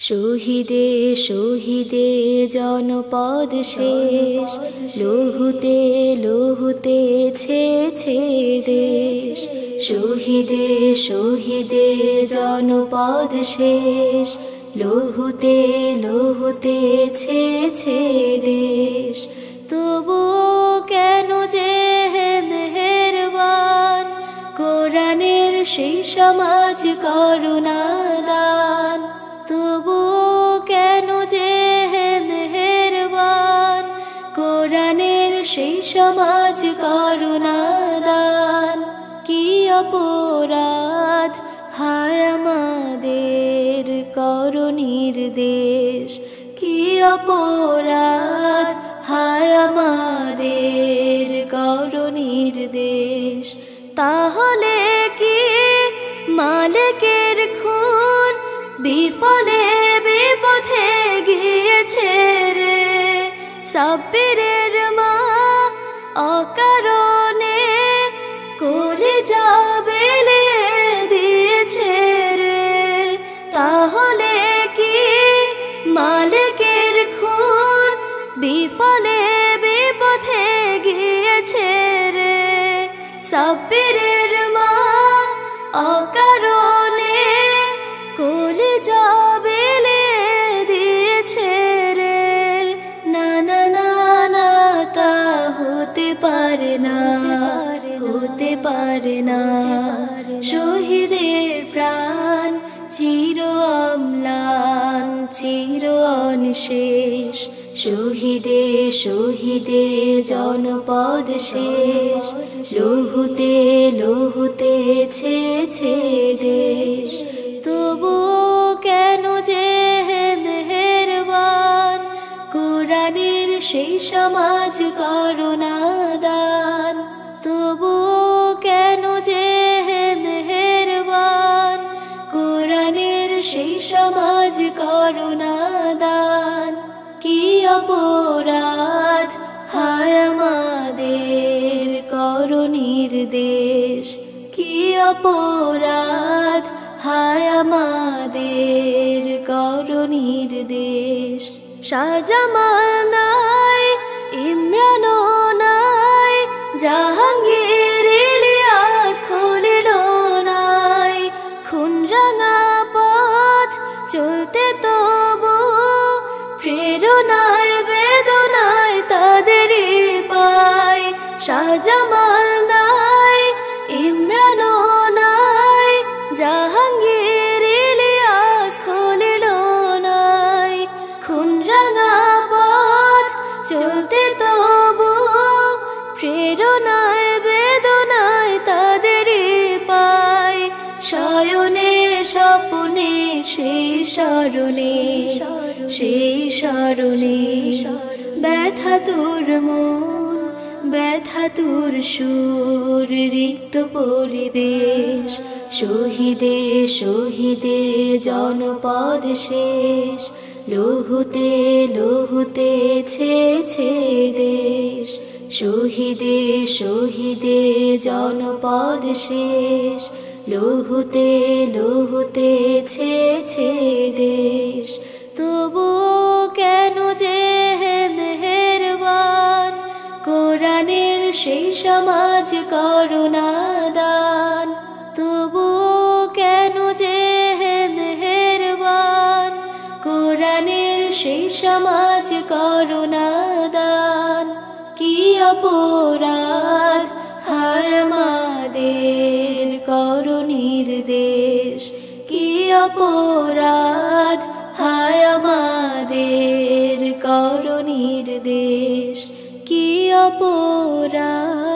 শহীদে শহীদে জনপদ শেষ, লহুতে লহুতে ছেছে দেশ। শহীদে শহীদে জনপদ শেষ, লহুতে লহুতে ছেছে দেশ। তবু কেন যে হে মেহেরবান, কোরআনের সেই সমাজ করুণা দান। তবু কেন যে হে মেহেরবান, কোরআনের সেই সমাজ করুণা দান। কি অপরাধ হায় আমাদের কর নির্দেশ, কি অপরাধ হায় আমাদের কর নির্দেশ। তাহলে কি মালিকের খুন বিফলে বিপথে গিয়েছে রে? সাব্বিরের মা অকারণে কলিজা বেলে দিয়েছে রে। তাহলে কি মালিকের খুন বিফলে বিপথে গিয়েছে রে? সাব্বিরের মা অকারণে কলিজা বেলে দিয়েছে রে। না না না না, তা হতে পারে না, হতে পারে না। শহীদের প্রাণ চির অম্লান, চির অনিশেষ। শহীদে শহীদে জনপদ শেষ, লহুতে লহুতে ছেছে দেশ। তবু কেন যে হে মেহেরবান, কোরআনের সেই সমাজ করুণা দান। তবু কেন যে হে মেহেরবান, কোরআনের সেই সমাজ করুণা দান। কি অপরাধ হায় আমাদের কর নির্দেশ, কি অপরাধ হায় আমাদের কর নির্দেশ। শাহজামাল নাই, ইমরানও নাই, জাহাঙ্গীর ইলিয়াস খলিল নাই। খুন রাঙা পথ চলতে তবু প্রেরণায় বেদনায় তাদেরই পাই। শাহজামাল নাই, ইমরানও নাই, জাহাঙ্গীর ইলিয়াস খলিল নাই। খুন রাঙা পথ চলতে তবু প্রেরণায় বেদনায় তাদেরই পাই। শয়নে স্বপ্নে সেই স্মরণে, সেই স্মরণে ব্যথা তোর মন, ব্যথা তোর সুর, রিক্ত পরিবেশ। শহীদে শহীদে জনপদ শেষ, লহুতে লহুতে ছেছে দেশ। শহীদে শহীদে জনপদ শেষ, লহুতে লহুতে ছেছে দেশ। তবু কেন যে হে মেহেরবান, কোরআনের সেই সমাজ করুণা দান। তবু কেন যে হে মেহেরবান, কোরআনের সেই সমাজ করুণা দান। কি অপরাধ হায় আমাদের কর নির্দেশ, কি অপরাধ হায় আমাদের কর নির্দেশ। কি অপরাধ।